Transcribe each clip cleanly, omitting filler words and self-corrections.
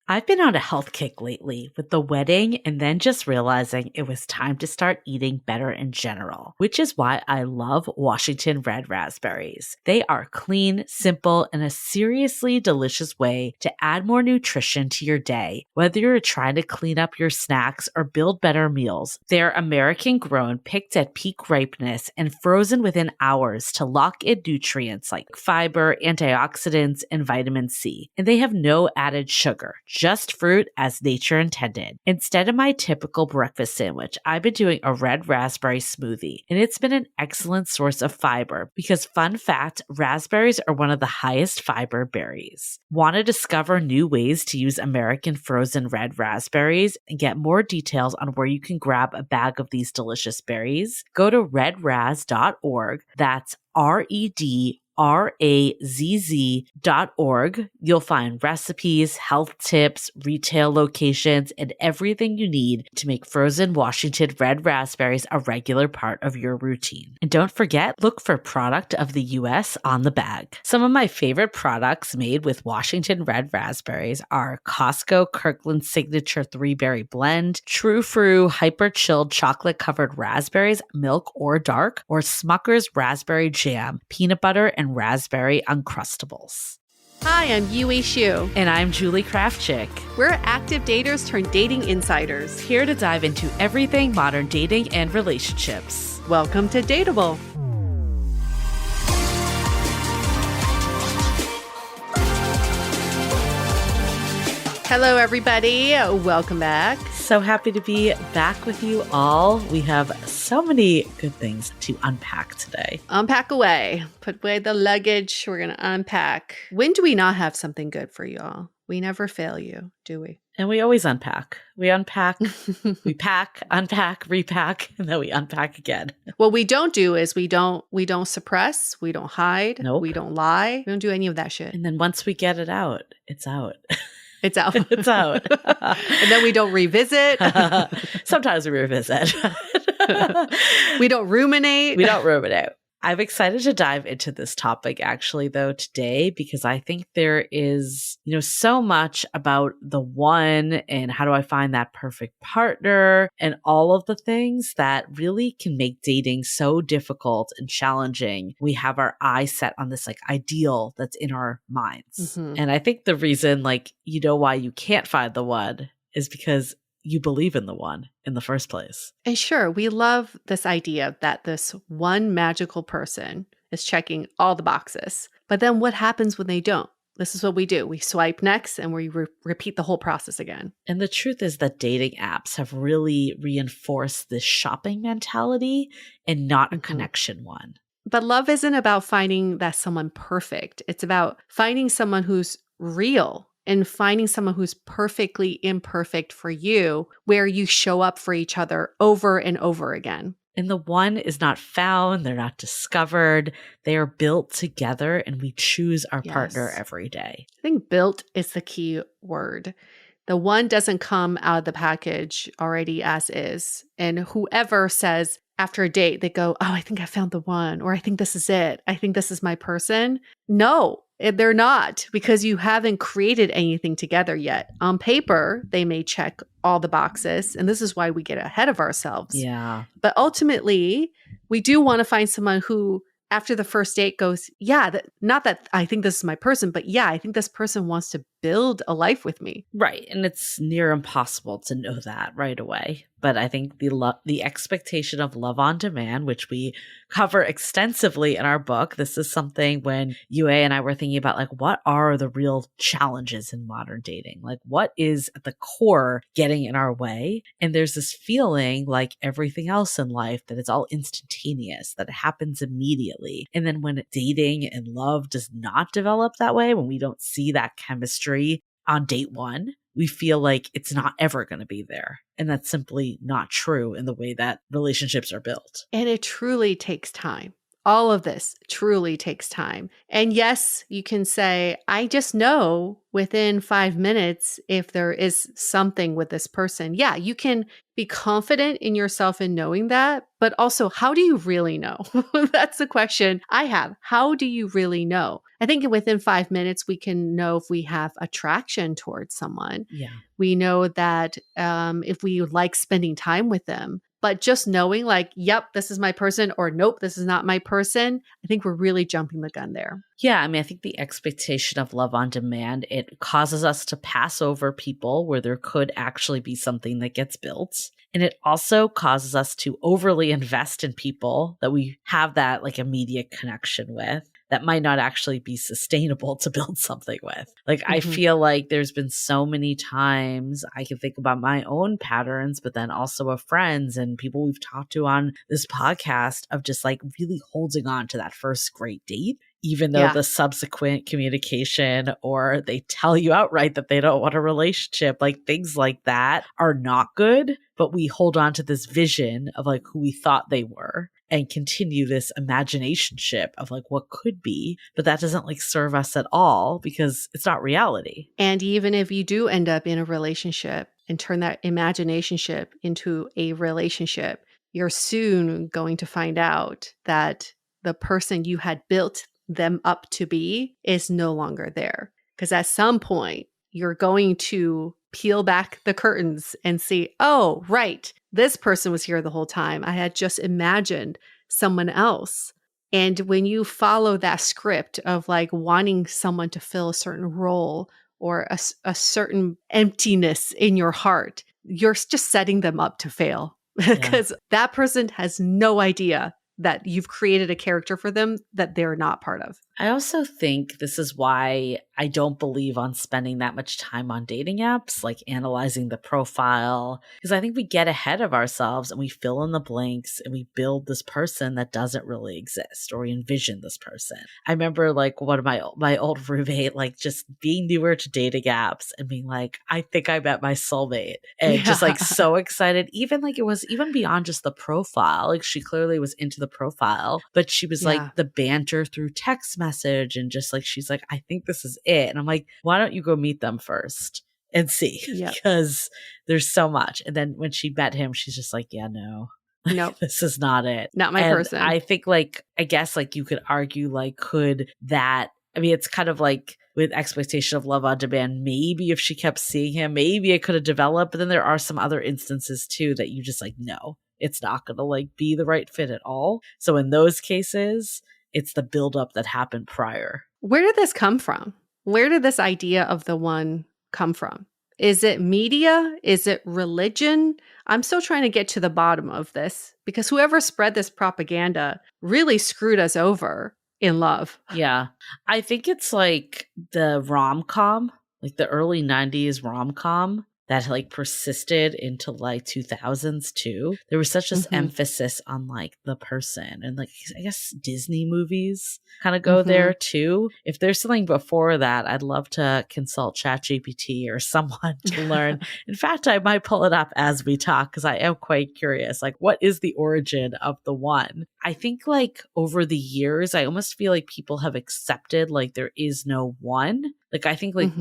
I've been on a health kick lately with the wedding and then just realizing it was time to start eating better in general, which is why I love Washington red raspberries. They are clean, simple, and a seriously delicious way to add more nutrition to your day, whether you're trying to clean up your snacks or build better meals. They're American grown, picked at peak ripeness, and frozen within hours to lock in nutrients like fiber, antioxidants, and vitamin C. And they have no added sugar, just fruit as nature intended. Instead of my typical breakfast sandwich, I've been doing a red raspberry smoothie, and it's been an excellent source of fiber because, fun fact, raspberries are one of the highest fiber berries. Want to discover new ways to use American frozen red raspberries and get more details on where you can grab a bag of these delicious berries? Go to redraz.org. That's redrazz.org. You'll find recipes, health tips, retail locations, and everything you need to make frozen Washington red raspberries a regular part of your routine. And don't forget, look for Product of the U.S. on the bag. Some of my favorite products made with Washington red raspberries are Costco Kirkland Signature 3-Berry Blend, True Fruit Hyper Chilled Chocolate Covered Raspberries, milk or dark, or Smucker's Raspberry Jam, peanut butter and raspberry Uncrustables. Hi, I'm Yue Xu. And I'm Julie Krafchick. We're active daters turned dating insiders. Here to dive into everything modern dating and relationships. Welcome to Dateable. Hello, everybody. Welcome back. So happy to be back with you all. We have so many good things to unpack today. Unpack away. Put away the luggage. We're going to unpack. When do we not have something good for you all? We never fail you, do we? And we always unpack. We unpack, we pack, unpack, repack, and then we unpack again. What we don't do is we don't suppress, we don't hide, Nope. We don't lie. We don't do any of that shit. And then once we get it out, it's out. It's out. It's out. And then we don't revisit. Sometimes we revisit. We don't ruminate. We don't ruminate. I'm excited to dive into this topic actually though today because I think there is, so much about the one and how do I find that perfect partner and all of the things that really can make dating so difficult and challenging. We have our eyes set on this ideal that's in our minds. Mm-hmm. And I think the reason why you can't find the one is because you believe in the one in the first place. And sure, we love this idea that this one magical person is checking all the boxes. But then what happens when they don't? This is what we do. We swipe next and we repeat the whole process again. And the truth is that dating apps have really reinforced this shopping mentality and not a connection one. But love isn't about finding that someone perfect. It's about finding someone who's real and finding someone who's perfectly imperfect for you, where you show up for each other over and over again. And the one is not found, they're not discovered, they are built together and we choose our partner every day. I think built is the key word. The one doesn't come out of the package already as is. And whoever says after a date, they go, oh, I think I found the one, or I think this is it. I think this is my person. No. They're not, because you haven't created anything together yet. On paper, they may check all the boxes, and this is why we get ahead of ourselves. Yeah. But ultimately, we do want to find someone who, after the first date, goes, not that I think this is my person, but I think this person wants to build a life with me. Right. And it's near impossible to know that right away. But I think the expectation of love on demand, which we cover extensively in our book, this is something when Yue and I were thinking about what are the real challenges in modern dating? What is at the core getting in our way? And there's this feeling like everything else in life that it's all instantaneous, that it happens immediately. And then when dating and love does not develop that way, when we don't see that chemistry on date one, we feel like it's not ever going to be there. And that's simply not true in the way that relationships are built. And it truly takes time. All of this truly takes time. And yes, you can say, I just know within 5 minutes if there is something with this person. Yeah, you can be confident in yourself in knowing that, but also, how do you really know? That's the question I have. How do you really know? I think within 5 minutes, we can know if we have attraction towards someone. Yeah. We know that if we like spending time with them. But just knowing like, yep, this is my person, or nope, this is not my person, I think we're really jumping the gun there. Yeah, I mean, I think the expectation of love on demand, it causes us to pass over people where there could actually be something that gets built. And it also causes us to overly invest in people that we have that like immediate connection with that might not actually be sustainable to build something with. Like, I feel like there's been so many times I can think about my own patterns, but then also of friends and people we've talked to on this podcast of just like really holding on to that first great date, even though the subsequent communication or they tell you outright that they don't want a relationship, like things like that are not good, but we hold on to this vision of like who we thought they were and continue this imaginationship of like what could be, but that doesn't like serve us at all because it's not reality. And even if you do end up in a relationship and turn that imaginationship into a relationship, you're soon going to find out that the person you had built them up to be is no longer there. Because at some point, you're going to peel back the curtains and see, oh, right, this person was here the whole time. I had just imagined someone else. And when you follow that script of like wanting someone to fill a certain role or a certain emptiness in your heart, you're just setting them up to fail because that person has no idea that you've created a character for them that they're not part of. I also think this is why I don't believe on spending that much time on dating apps, like analyzing the profile, because I think we get ahead of ourselves and we fill in the blanks and we build this person that doesn't really exist, or we envision this person. I remember like one of my old roommate, like just being newer to dating apps and being like, I think I met my soulmate, and just like so excited. Even like it was even beyond just the profile. Like she clearly was into the profile, but she was like the banter through text message and just like she's like, I think this is it. And I'm like, why don't you go meet them first and see? Because there's so much. And then when she met him, she's just like, yeah, no. Nope. This is not it. Not my person. I think like, I guess like you could argue like, could that, I mean, it's kind of like with expectation of love on demand, maybe if she kept seeing him, maybe it could have developed. But then there are some other instances too that you just like, no, it's not going to like be the right fit at all. So in those cases, it's the buildup that happened prior. Where did this come from? Where did this idea of the one come from? Is it media? Is it religion? I'm still trying to get to the bottom of this because whoever spread this propaganda really screwed us over in love. Yeah. I think it's like the rom-com, like the early 90s rom-com that like persisted into like 2000s too. There was such this emphasis on like the person, and like I guess Disney movies kind of go there too. If there's something before that, I'd love to consult ChatGPT or someone to learn. In fact, I might pull it up as we talk because I am quite curious. Like, what is the origin of the one? I think like over the years, I almost feel like people have accepted like there is no one. Like I think like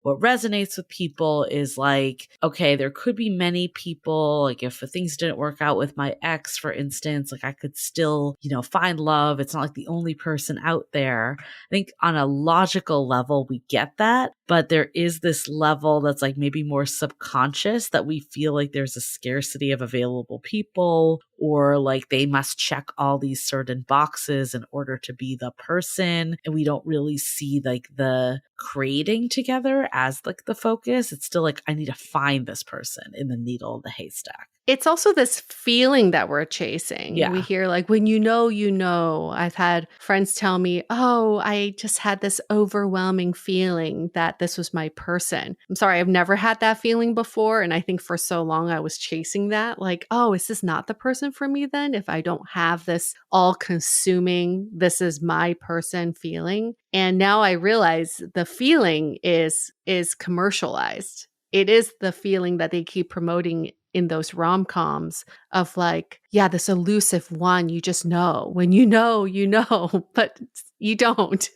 what resonates with people is like, okay, there could be many people. Like if things didn't work out with my ex, for instance, like I could still, find love. It's not like the only person out there. I think on a logical level, we get that. But there is this level that's like maybe more subconscious that we feel like there's a scarcity of available people, or like they must check all these certain boxes in order to be the person. And we don't really see like the creating together as like the focus. It's still like, I need to find this person in the needle of the haystack. It's also this feeling that we're chasing. Yeah. We hear like, when you know. I've had friends tell me, oh, I just had this overwhelming feeling that this was my person. I'm sorry, I've never had that feeling before. And I think for so long I was chasing that. Like, oh, is this not the person for me then? If I don't have this all-consuming, this is my person feeling. And now I realize the feeling is commercialized. It is the feeling that they keep promoting in those rom-coms of like, yeah, this elusive one, you just know. When you know, but you don't.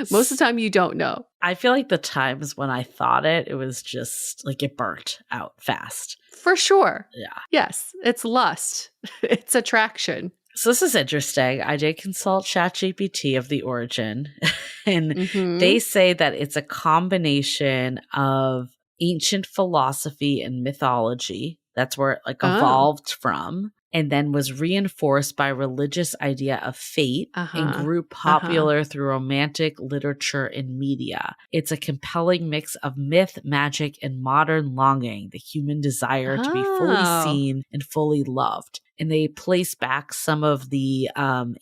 Most of the time you don't know. I feel like the times when I thought it was just like it burnt out fast. For sure. Yeah. Yes, it's lust. It's attraction. So this is interesting. I did consult ChatGPT of the origin, and they say that it's a combination of ancient philosophy and mythology. That's where it like evolved from, and then was reinforced by religious idea of fate and grew popular through romantic literature and media. It's a compelling mix of myth, magic, and modern longing, the human desire to be fully seen and fully loved. And they place back some of the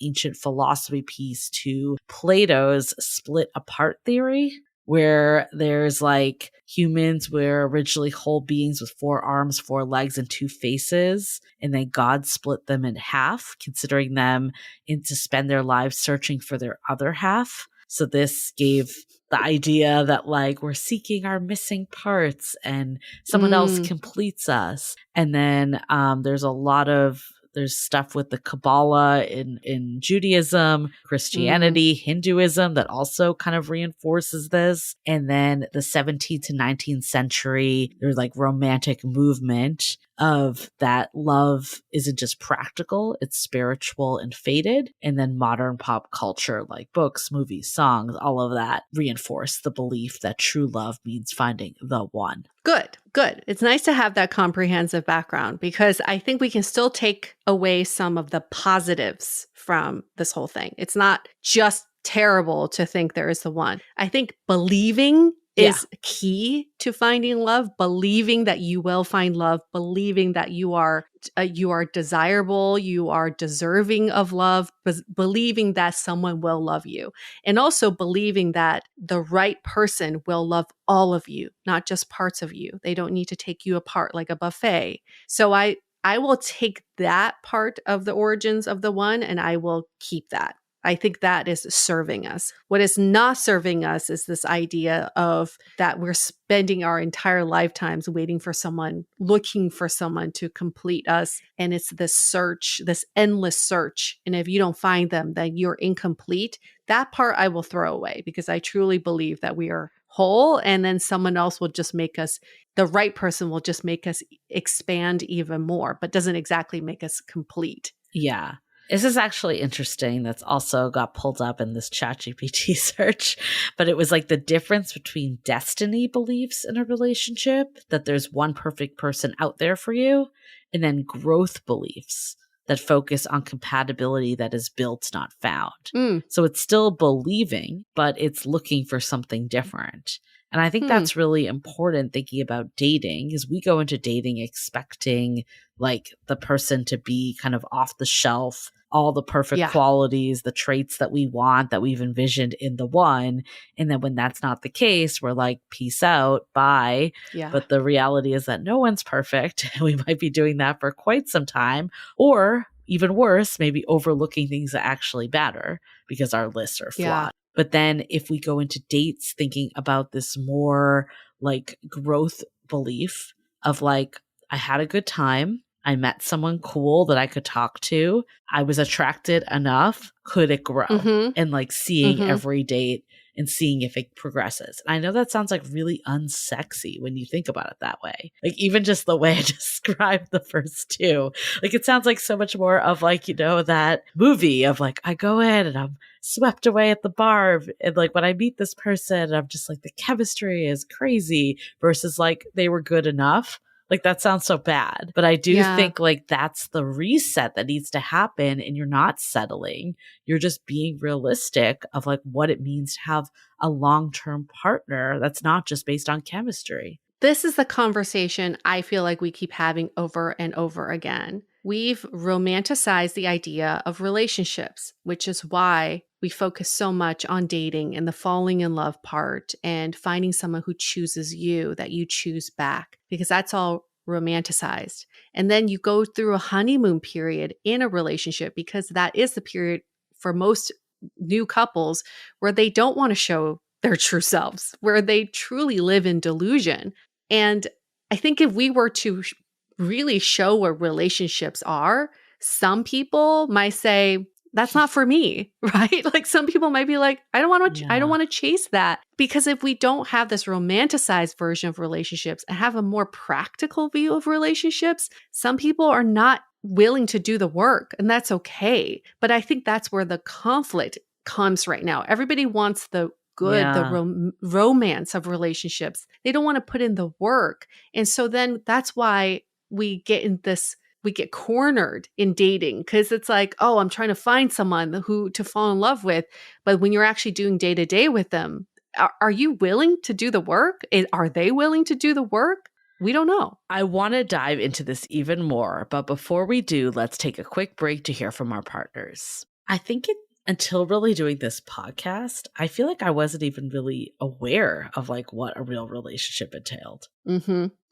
ancient philosophy piece to Plato's split apart theory, where there's like humans were originally whole beings with 4 arms, 4 legs, and 2 faces, and then God split them in half, considering them in to spend their lives searching for their other half. So this gave the idea that like we're seeking our missing parts and someone else completes us. And then there's stuff with the Kabbalah in Judaism, Christianity, Hinduism that also kind of reinforces this. And then the 17th to 19th century, there's like romantic movement of that love isn't just practical, it's spiritual and fated. And then modern pop culture, like books, movies, songs, all of that reinforce the belief that true love means finding the one. Good. It's nice to have that comprehensive background because I think we can still take away some of the positives from this whole thing. It's not just terrible to think there is the one. I think believing is key to finding love, believing that you will find love, believing that you are desirable, you are deserving of love, believing that someone will love you, and also believing that the right person will love all of you, not just parts of you. They don't need to take you apart like a buffet. So I will take that part of the origins of the one and I will keep that. I think that is serving us. What is not serving us is this idea of that we're spending our entire lifetimes waiting for someone, looking for someone to complete us. And it's this search, this endless search. And if you don't find them, then you're incomplete. That part I will throw away because I truly believe that we are whole. And then someone else will just make us, the right person will just make us expand even more, but doesn't exactly make us complete. Yeah. This is actually interesting. That's also got pulled up in this ChatGPT search, but it was like the difference between destiny beliefs in a relationship, that there's one perfect person out there for you, and then growth beliefs that focus on compatibility that is built, not found. So it's still believing, but it's looking for something different. And I think that's really important thinking about dating, is we go into dating expecting like the person to be kind of off the shelf, all the perfect qualities, the traits that we want, that we've envisioned in the one. And then when that's not the case, we're like, peace out, bye. But the reality is that no one's perfect. We might be doing that for quite some time, or even worse, maybe overlooking things that actually matter because our lists are flawed. But then if we go into dates thinking about this more like growth belief of like, I had a good time, I met someone cool that I could talk to, I was attracted enough, could it grow? And like seeing every date and seeing if it progresses. And I know that sounds like really unsexy when you think about it that way. Like even just the way I described the first two, like it sounds like so much more of like, you know, that movie of like, I go in and I'm swept away at the bar. And like when I meet this person, I'm just like, the chemistry is crazy versus like they were good enough. Like that sounds so bad, but I do think like that's the reset that needs to happen, and you're not settling. You're just being realistic of like what it means to have a long-term partner that's not just based on chemistry. This is the conversation I feel like we keep having over and over again. We've romanticized the idea of relationships, which is why we focus so much on dating and the falling in love part and finding someone who chooses you, that you choose back, because that's all romanticized. And then you go through a honeymoon period in a relationship, because that is the period for most new couples where they don't want to show their true selves, where they truly live in delusion. And I think if we were to really show what relationships are, some people might say, that's not for me, right? Like some people might be like, I don't want to chase that. Because if we don't have this romanticized version of relationships and have a more practical view of relationships, some people are not willing to do the work, and that's okay. But I think that's where the conflict comes right now. Everybody wants the good, the romance of relationships. They don't want to put in the work. And so then that's why we get cornered in dating, because it's like, oh, I'm trying to find someone who to fall in love with. But when you're actually doing day to day with them, are you willing to do the work? Are they willing to do the work? We don't know. I want to dive into this even more, but before we do, let's take a quick break to hear from our partners. I think until really doing this podcast, I feel like I wasn't even really aware of like what a real relationship entailed.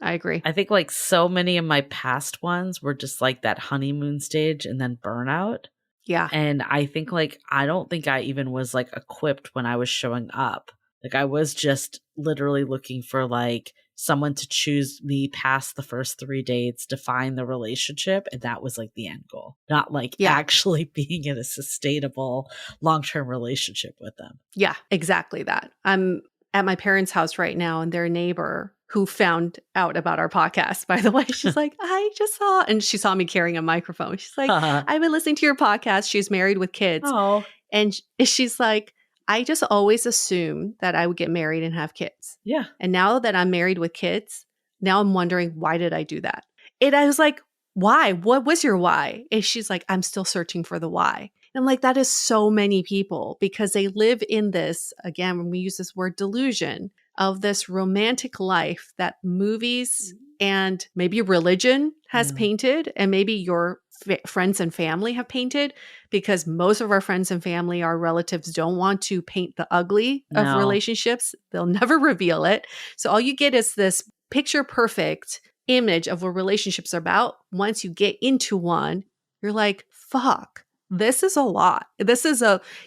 I agree. I think like so many of my past ones were just like that honeymoon stage and then burnout. Yeah. And I think like, I don't think I even was like equipped when I was showing up. Like I was just literally looking for like someone to choose me past the first 3 dates, define the relationship. And that was like the end goal, not like actually being in a sustainable long-term relationship with them. Yeah, exactly that. I'm at my parents' house right now, and their neighbor who found out about our podcast, by the way, she's like, I just saw, and she saw me carrying a microphone. She's like, I've been listening to your podcast. She's married with kids. Oh. And she's like, I just always assumed that I would get married and have kids. Yeah. And now that I'm married with kids, now I'm wondering, why did I do that? And I was like, why? What was your why? And she's like, I'm still searching for the why. And I'm like, that is so many people, because they live in this, again, when we use this word delusion, of this romantic life that movies and maybe religion has painted, and maybe your friends and family have painted, because most of our friends and family, our relatives, don't want to paint the ugly of relationships. They'll never reveal it. So all you get is this picture perfect image of what relationships are about. Once you get into one, you're like, fuck, this is a lot.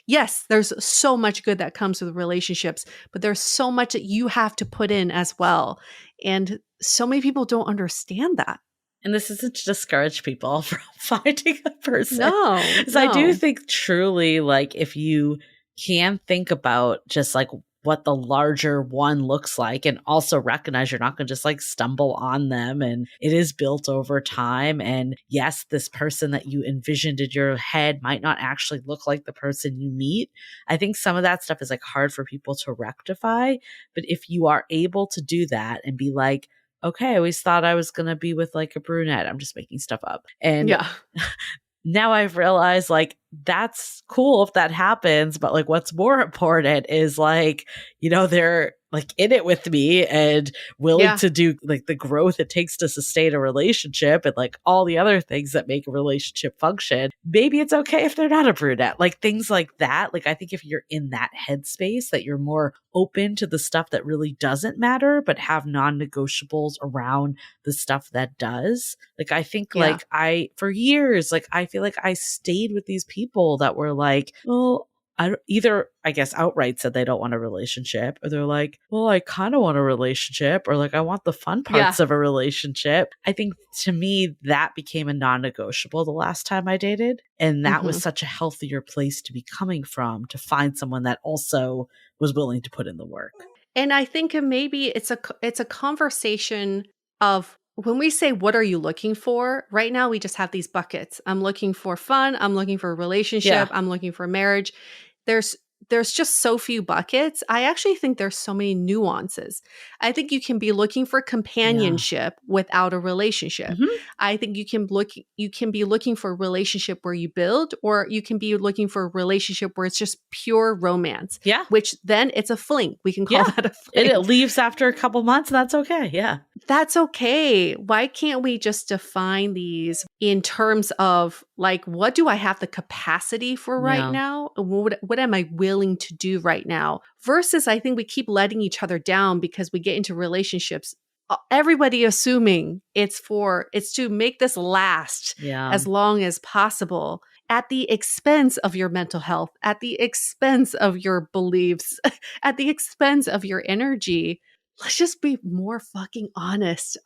Yes, there's so much good that comes with relationships, but there's so much that you have to put in as well. And so many people don't understand that. And this isn't to discourage people from finding a person. No. I do think truly, like, if you can think about just like what the larger one looks like, and also recognize you're not going to just like stumble on them, and it is built over time. And yes, this person that you envisioned in your head might not actually look like the person you meet. I think some of that stuff is like hard for people to rectify. But if you are able to do that and be like, okay, I always thought I was going to be with like a brunette. I'm just making stuff up. And now I've realized like, that's cool if that happens. But like, what's more important is like, you know, they're like in it with me and willing to do like the growth it takes to sustain a relationship and like all the other things that make a relationship function. Maybe it's okay if they're not a brunette, like things like that. Like, I think if you're in that headspace, that you're more open to the stuff that really doesn't matter, but have non-negotiables around the stuff that does. Like, I think like for years, like, I feel like I stayed with these people that were like, well, I guess outright said they don't want a relationship, or they're like, well, I kind of want a relationship, or like, I want the fun parts of a relationship. I think to me, that became a non-negotiable the last time I dated. And that was such a healthier place to be coming from, to find someone that also was willing to put in the work. And I think maybe it's a conversation of, when we say, what are you looking for? Right now, we just have these buckets. I'm looking for fun. I'm looking for a relationship. I'm looking for marriage. There's just so few buckets. I actually think there's so many nuances. I think you can be looking for companionship without a relationship. I think you can be looking for a relationship where you build, or you can be looking for a relationship where it's just pure romance. Yeah. Which then it's a fling. We can call that a fling. And it leaves after a couple months, and that's okay. Yeah. That's okay. Why can't we just define these in terms of like, what do I have the capacity for right now? What am I willing to do right now? Versus, I think we keep letting each other down because we get into relationships, everybody assuming it's to make this last as long as possible, at the expense of your mental health, at the expense of your beliefs, at the expense of your energy. let's just be more fucking honest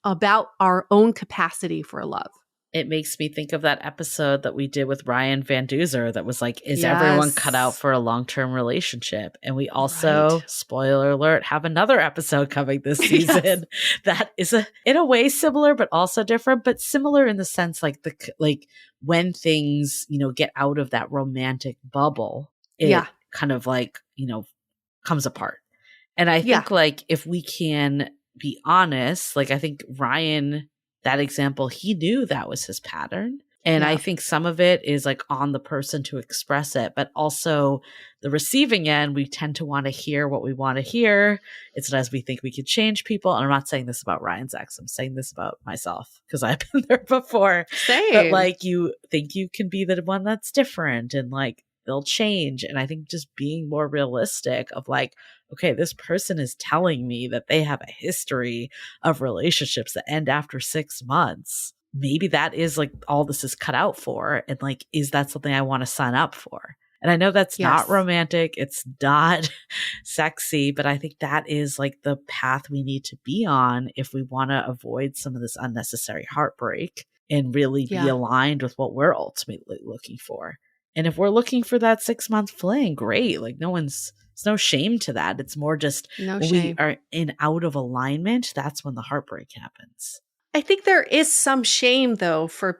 about our own capacity for love. It makes me think of that episode that we did with Ryan Van Duzer that was like, is everyone cut out Yes. for a long-term relationship? And we also, spoiler alert, have another episode coming this season that is in a way similar, but also different, but similar in the sense like when things, get out of that romantic bubble, it kind of like, comes apart. And I think like if we can be honest, like I think Ryan, that example, he knew that was his pattern. And I think some of it is like on the person to express it, but also the receiving end, we tend to want to hear what we want to hear. It's as we think we could change people. And I'm not saying this about Ryan's ex. I'm saying this about myself because I've been there before. Same. But like you think you can be the one that's different and like they'll change. And I think just being more realistic of like, okay, this person is telling me that they have a history of relationships that end after 6 months. Maybe that is like all this is cut out for. And like, is that something I want to sign up for? And I know that's not romantic. It's not sexy, but I think that is like the path we need to be on if we want to avoid some of this unnecessary heartbreak and really be aligned with what we're ultimately looking for. And if we're looking for that 6-month fling, great. Like there's no shame to that. It's more just when we are in out of alignment, that's when the heartbreak happens. I think there is some shame though for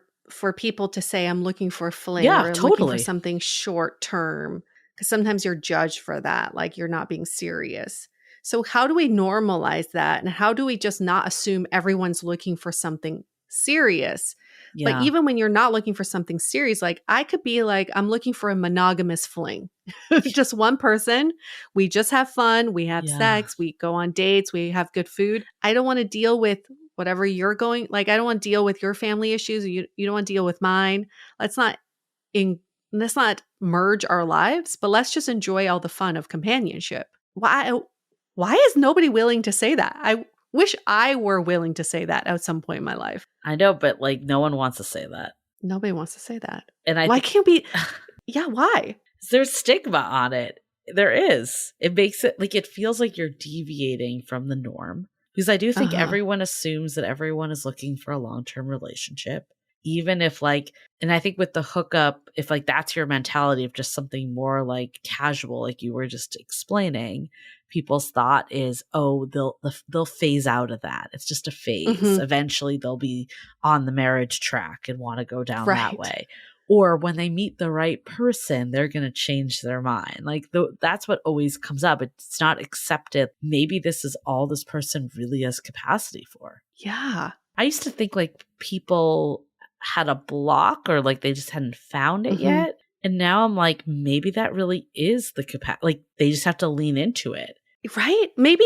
people to say I'm looking for a fling or looking for something short term, because sometimes you're judged for that, like you're not being serious. So how do we normalize that? And how do we just not assume everyone's looking for something serious? But even when you're not looking for something serious, like I could be like, I'm looking for a monogamous fling. Just one person. We just have fun. We have sex. We go on dates. We have good food. I don't want to deal with whatever you're going. Like, I don't want to deal with your family issues. You don't want to deal with mine. Let's not merge our lives, but let's just enjoy all the fun of companionship. Why is nobody willing to say that? I wish I were willing to say that at some point in my life. I know, but like no one wants to say that. Nobody wants to say that. And why can't we? Yeah, why? There's stigma on it. There is. It makes it like it feels like you're deviating from the norm. Because I do think everyone assumes that everyone is looking for a long-term relationship. Even if like, and I think with the hookup, if like that's your mentality of just something more like casual, like you were just explaining, people's thought is, oh, they'll phase out of that. It's just a phase. Eventually they'll be on the marriage track and want to go down that way. Or when they meet the right person, they're going to change their mind. Like that's what always comes up. It's not accepted. Maybe this is all this person really has capacity for. Yeah. I used to think like people had a block or like they just hadn't found it yet. And now I'm like, maybe that really is the capacity. Like they just have to lean into it. Right? Maybe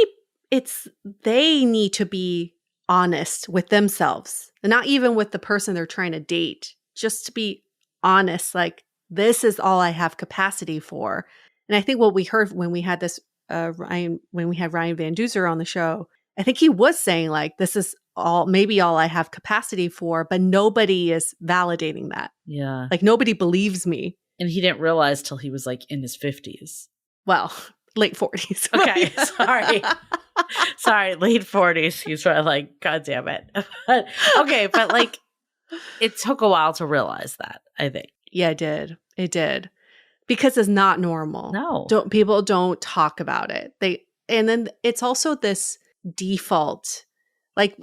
they need to be honest with themselves and not even with the person they're trying to date, just to be honest. Like, this is all I have capacity for. And I think what we heard when we had this, Ryan Van Duzer on the show, I think he was saying like, this is maybe all I have capacity for, but nobody is validating that. Yeah. Like nobody believes me. And he didn't realize till he was like in his 50s. Well, late 40s. Okay, sorry, late 40s. He's probably like, God damn it. Okay, but like, it took a while to realize that, I think. Yeah, it did. It did. Because it's not normal. No. People don't talk about it. And then it's also this default. Like,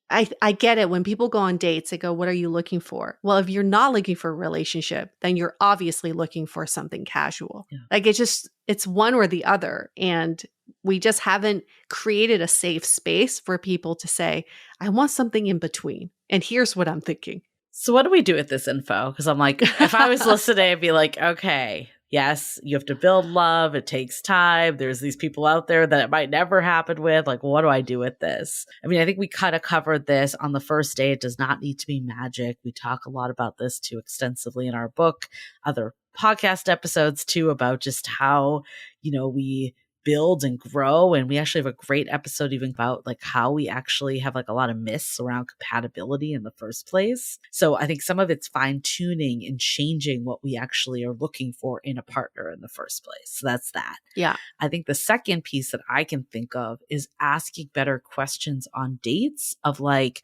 I get it. When people go on dates, they go, what are you looking for? Well, if you're not looking for a relationship, then you're obviously looking for something casual. Yeah. Like it's one or the other. And we just haven't created a safe space for people to say, I want something in between. And here's what I'm thinking. So what do we do with this info? Because I'm like, if I was listening, I'd be like, okay, yes, you have to build love. It takes time. There's these people out there that it might never happen with. Like, what do I do with this? I mean, I think we kind of covered this on the first day. It does not need to be magic. We talk a lot about this too extensively in our book, other podcast episodes too, about just how, we build and grow. And we actually have a great episode even about like how we actually have like a lot of myths around compatibility in the first place. So I think some of it's fine tuning and changing what we actually are looking for in a partner in the first place. So that's that. Yeah. I think the second piece that I can think of is asking better questions on dates of like,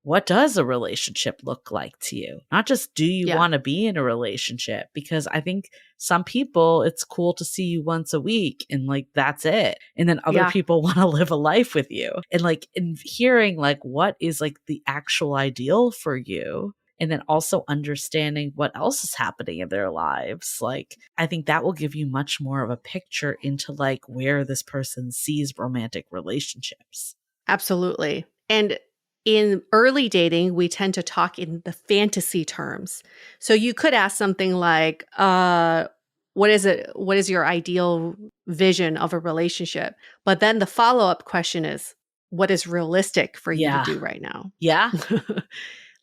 what does a relationship look like to you? Not just do you want to be in a relationship? Because I think some people, it's cool to see you once a week and like that's it. And then other people want to live a life with you. And like in hearing like what is like the actual ideal for you. And then also understanding what else is happening in their lives. Like, I think that will give you much more of a picture into like where this person sees romantic relationships. Absolutely. And in early dating, we tend to talk in the fantasy terms. So you could ask something like, what is it? What is your ideal vision of a relationship? But then the follow-up question is, what is realistic for you to do right now? Yeah.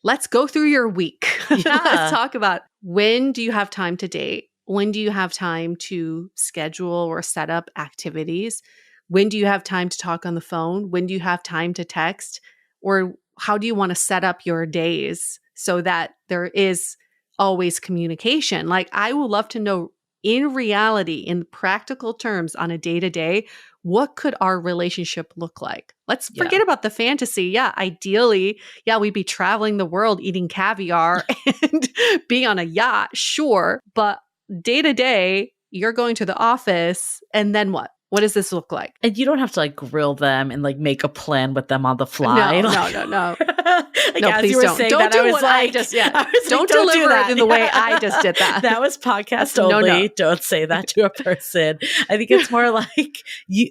Let's go through your week. Let's talk about, when do you have time to date? When do you have time to schedule or set up activities? When do you have time to talk on the phone? When do you have time to text? Or how do you want to set up your days so that there is always communication? Like, I would love to know in reality, in practical terms, on a day-to-day, what could our relationship look like? Let's forget about the fantasy. Yeah, ideally, we'd be traveling the world eating caviar and being on a yacht, sure. But day-to-day, you're going to the office, and then what? What does this look like? And you don't have to like grill them and like make a plan with them on the fly. No. Like, No, as please you were don't. saying Don't that, do I was what like, I just, don't don't deliver do that it in the way I just did that. That was podcast only. No. Don't say that to a person. I think it's more like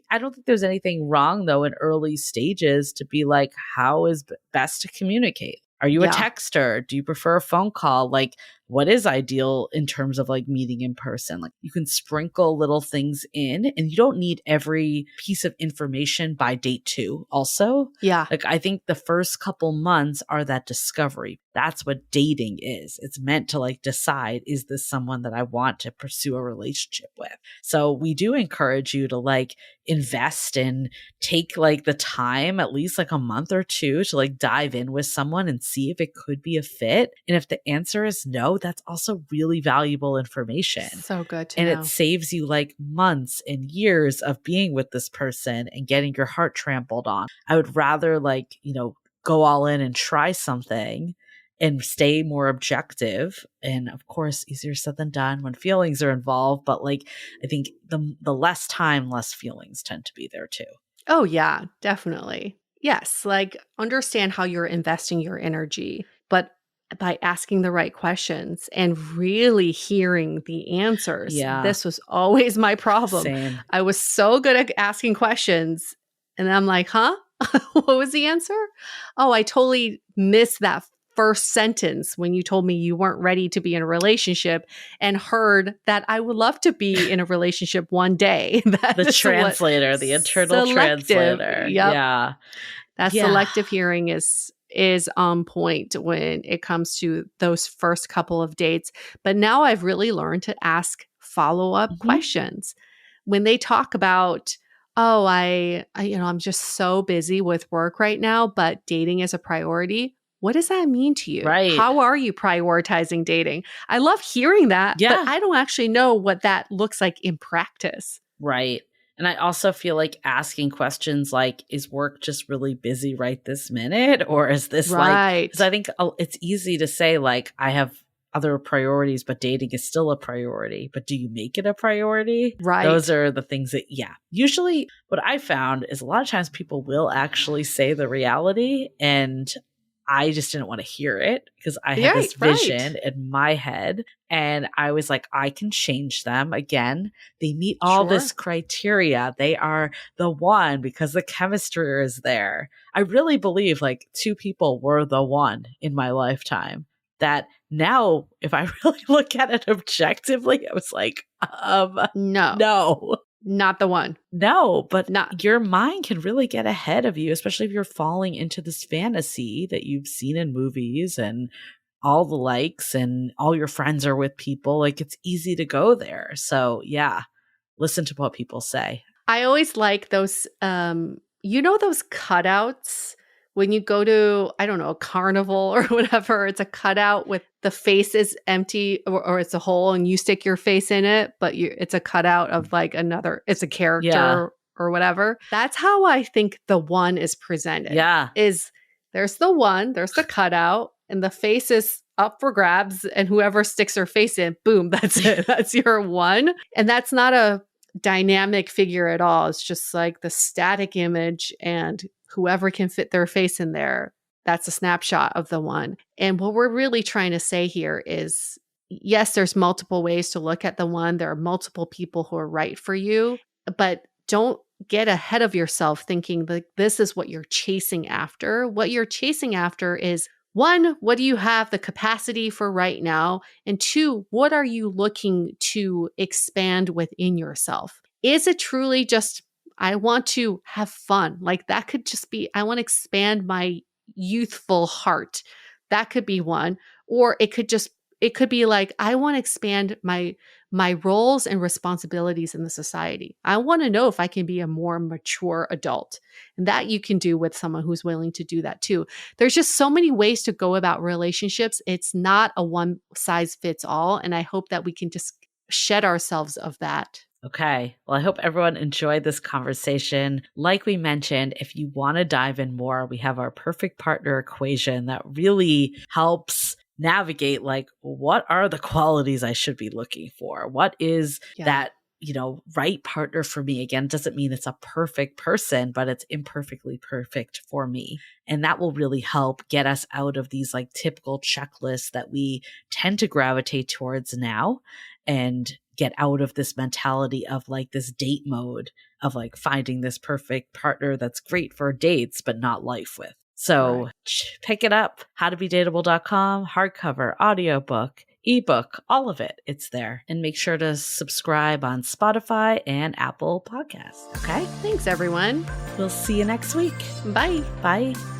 I don't think there's anything wrong though in early stages to be like, how is best to communicate? Are you a texter? Do you prefer a phone call? Like, what is ideal in terms of like meeting in person? Like, you can sprinkle little things in and you don't need every piece of information by date 2 also. Yeah. Like, I think the first couple months are that discovery. That's what dating is. It's meant to like decide, is this someone that I want to pursue a relationship with? So we do encourage you to like invest and take like the time, at least like a month or 2, to like dive in with someone and see if it could be a fit. And if the answer is no, that's also really valuable information. So good to know. And it saves you like months and years of being with this person and getting your heart trampled on. I would rather like, go all in and try something and stay more objective. And of course, easier said than done when feelings are involved. But like, I think the less time, less feelings tend to be there too. Oh yeah, definitely. Yes. Like, understand how you're investing your energy, but by asking the right questions and really hearing the answers. Yeah. This was always my problem. Same. I was so good at asking questions and I'm like, huh? What was the answer? Oh, I totally missed that first sentence when you told me you weren't ready to be in a relationship, and heard that I would love to be in a relationship one day. The translator, the internal translator. Yep. Yeah. That selective hearing is on point when it comes to those first couple of dates. But now I've really learned to ask follow-up questions. When they talk about, oh, I'm just so busy with work right now, but dating is a priority. What does that mean to you? Right. How are you prioritizing dating? I love hearing that, but I don't actually know what that looks like in practice. Right. And I also feel like asking questions like, is work just really busy right this minute? Or is this like, because I think it's easy to say like, I have other priorities, but dating is still a priority. But do you make it a priority? Right. Those are the things that, usually what I found is a lot of times people will actually say the reality, and I just didn't want to hear it because I had this vision in my head, and I was like, I can change them. Again, they meet all this criteria. They are the one because the chemistry is there. I really believe like 2 people were the one in my lifetime. That now, if I really look at it objectively, I was like, no. Not the one. No, but your mind can really get ahead of you, especially if you're falling into this fantasy that you've seen in movies and all the likes and all your friends are with people. Like, it's easy to go there. So listen to what people say. I always like those, those cutouts when you go to, I don't know, a carnival or whatever. It's a cutout with the face is empty or it's a hole and you stick your face in it, but it's a cutout of like it's a character or whatever. That's how I think the one is presented. Yeah. There's the one, there's the cutout, and the face is up for grabs, and whoever sticks their face in, boom, that's it. That's your one. And that's not a dynamic figure at all. It's just like the static image, and whoever can fit their face in there, that's a snapshot of the one. And what we're really trying to say here is, yes, there's multiple ways to look at the one. There are multiple people who are right for you, but don't get ahead of yourself thinking that this is what you're chasing after. What you're chasing after is, one, what do you have the capacity for right now? And two, what are you looking to expand within yourself? Is it truly just, I want to have fun? Like that could just be, I want to expand my youthful heart. That could be one. Or it could be like, I want to expand my roles and responsibilities in the society. I want to know if I can be a more mature adult. And that you can do with someone who's willing to do that too. There's just so many ways to go about relationships. It's not a one size fits all. And I hope that we can just shed ourselves of that. Okay. Well, I hope everyone enjoyed this conversation. Like we mentioned, if you want to dive in more, we have our perfect partner equation that really helps navigate, like, what are the qualities I should be looking for? What is that, right partner for me? Again, it doesn't mean it's a perfect person, but it's imperfectly perfect for me. And that will really help get us out of these like typical checklists that we tend to gravitate towards now, and get out of this mentality of like this date mode of like finding this perfect partner that's great for dates, but not life with. So pick it up, howtobedateable.com, hardcover, audiobook, ebook, all of it. It's there. And make sure to subscribe on Spotify and Apple Podcasts. Okay? Thanks, everyone. We'll see you next week. Bye. Bye.